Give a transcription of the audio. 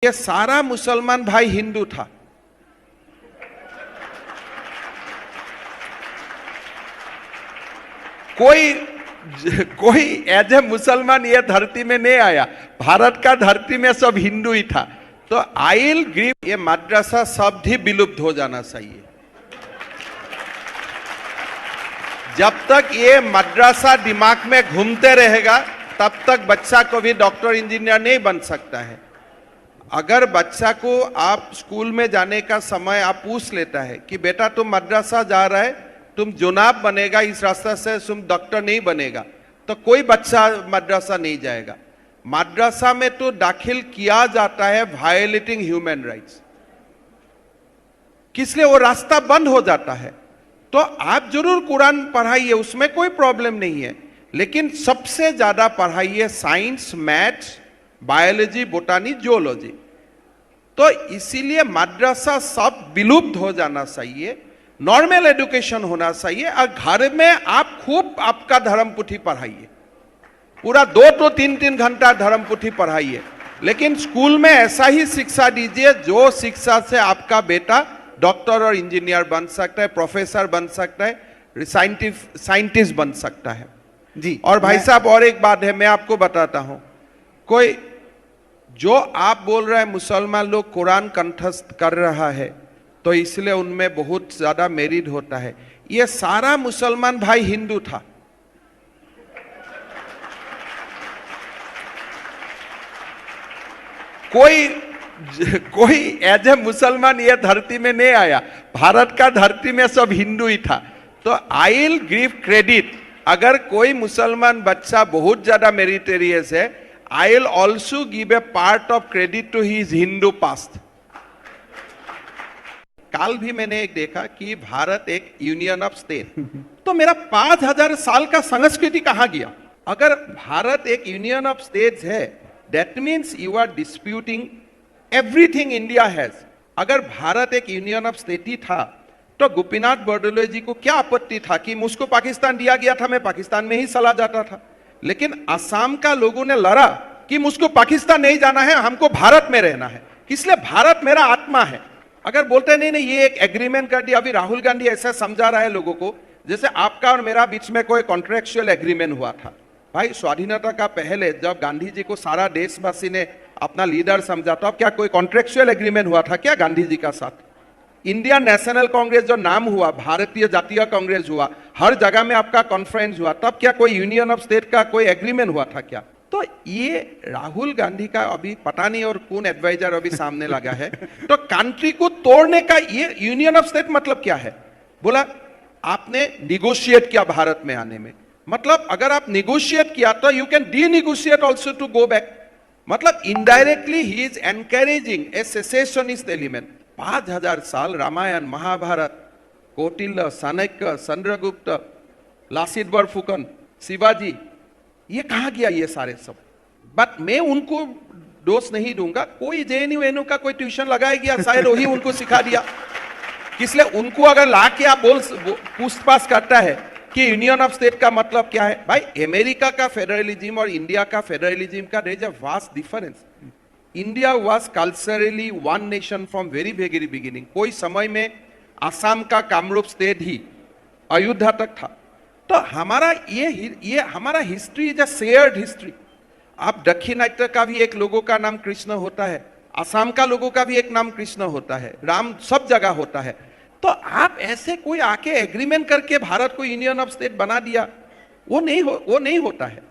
ये सारा मुसलमान भाई हिंदू था। कोई एज ए मुसलमान ये धरती में नहीं आया, भारत का धरती में सब हिंदू ही था। तो आइल ग्रीव ये मद्रासा सब भी विलुप्त हो जाना चाहिए। जब तक ये मद्रासा दिमाग में घूमते रहेगा तब तक बच्चा को भी डॉक्टर इंजीनियर नहीं बन सकता है। अगर बच्चा को आप स्कूल में जाने का समय आप पूछ लेता है कि बेटा तुम मद्रासा जा रहा है, तुम जुनाब बनेगा, इस रास्ते से तुम डॉक्टर नहीं बनेगा, तो कोई बच्चा मद्रासा नहीं जाएगा। मद्रासा में तो दाखिल किया जाता है वायलेटिंग ह्यूमन राइट्स, किसलिए वो रास्ता बंद हो जाता है। तो आप जरूर कुरान पढ़ाइए, उसमें कोई प्रॉब्लम नहीं है, लेकिन सबसे ज्यादा पढ़ाइए साइंस, मैथ्स, बायोलॉजी, बोटानी, जियोलॉजी। तो इसीलिए मद्रासा सब विलुप्त हो जाना चाहिए, नॉर्मल एजुकेशन होना चाहिए। और घर में आप खूब आपका धर्म पुथी पढ़ाइए, पूरा 2 to 3 घंटा धर्म पुथी पढ़ाइए, लेकिन स्कूल में ऐसा ही शिक्षा दीजिए जो शिक्षा से आपका बेटा डॉक्टर और इंजीनियर बन सकता है, प्रोफेसर बन सकता है, साइंटिस्ट बन सकता है जी। और भाई साहब और एक बात है, मैं आपको बताता हूं, कोई जो आप बोल रहे हैं मुसलमान लोग कुरान कंठस्थ कर रहा है तो इसलिए उनमें बहुत ज्यादा मेरिट होता है। ये सारा मुसलमान भाई हिंदू था। कोई एज ए मुसलमान ये धरती में नहीं आया, भारत का धरती में सब हिंदू ही था। तो आई विल गिव क्रेडिट, अगर कोई मुसलमान बच्चा बहुत ज्यादा मेरिटेरियस है, I will also give a part of credit to his Hindu past. कल भी मैंने एक देखा कि भारत एक यूनियन ऑफ स्टेट, तो मेरा 5000 साल का संस्कृति कहां गया? अगर भारत एक यूनियन ऑफ स्टेट्स है, that means you are disputing everything India has. अगर भारत एक यूनियन ऑफ स्टेट ही था तो गोपीनाथ बरदलोई जी को क्या आपत्ति था कि मुझको पाकिस्तान दिया गया था, मैं पाकिस्तान में ही चला जाता था। लेकिन असम का लोगों ने लड़ा कि मुझको पाकिस्तान नहीं जाना है, हमको भारत में रहना है, इसलिए भारत मेरा आत्मा है। अगर बोलते नहीं नहीं ये एक एग्रीमेंट कर दिया, अभी राहुल गांधी ऐसा समझा रहा है लोगों को जैसे आपका और मेरा बीच में कोई कॉन्ट्रेक्चुअल एग्रीमेंट हुआ था। भाई स्वाधीनता का पहले जब गांधी जी को सारा देशवासी ने अपना लीडर समझा, तो अब क्या कोई कॉन्ट्रेक्चुअल एग्रीमेंट हुआ था क्या गांधी जी का साथ? इंडियन नेशनल कांग्रेस जो नाम हुआ, भारतीय जातीय कांग्रेस हुआ, हर जगह में आपका कॉन्फ्रेंस हुआ, तब क्या कोई यूनियन ऑफ स्टेट का कोई एग्रीमेंट हुआ था क्या? तो ये राहुल गांधी का अभी पता नहीं और कौन एडवाइजर अभी सामने लगा है। तो कंट्री को तोड़ने का ये यूनियन ऑफ स्टेट मतलब क्या है? बोला आपने निगोशिएट किया भारत में आने में, मतलब अगर आप निगोशिएट किया तो you can de negotiate also to go back. मतलब indirectly he is encouraging a secessionist element. 5000 साल रामायण, महाभारत, कौटिल्य, चाणक्य, चंद्रगुप्त, लासित बरफुकन, शिवाजी, ये कहां गया ये सारे सब? बट मैं उनको दोष नहीं दूंगा, कोई जेएनयू का कोई ट्यूशन लगाया गया, शायद वही उनको सिखा दिया। इसलिए उनको अगर ला के आप पूछताछ करता है कि यूनियन ऑफ स्टेट का मतलब क्या है, भाई अमेरिका का फेडरलिज्म और इंडिया का फेडरलिज्म का there is a vast difference. India was culturally one nation from very very beginning. कोई समय में असम का कामरूप स्टेट ही अयोध्या तक था। तो हमारा ये हमारा history is a shared history. आप दक्षिणात्य का भी एक लोगों का नाम कृष्ण होता है, असम का लोगों का भी एक नाम कृष्ण होता है, राम सब जगह होता है। तो आप ऐसे कोई आके एग्रीमेंट करके भारत को यूनियन ऑफ स्टेट बना दिया, वो नहीं होता है।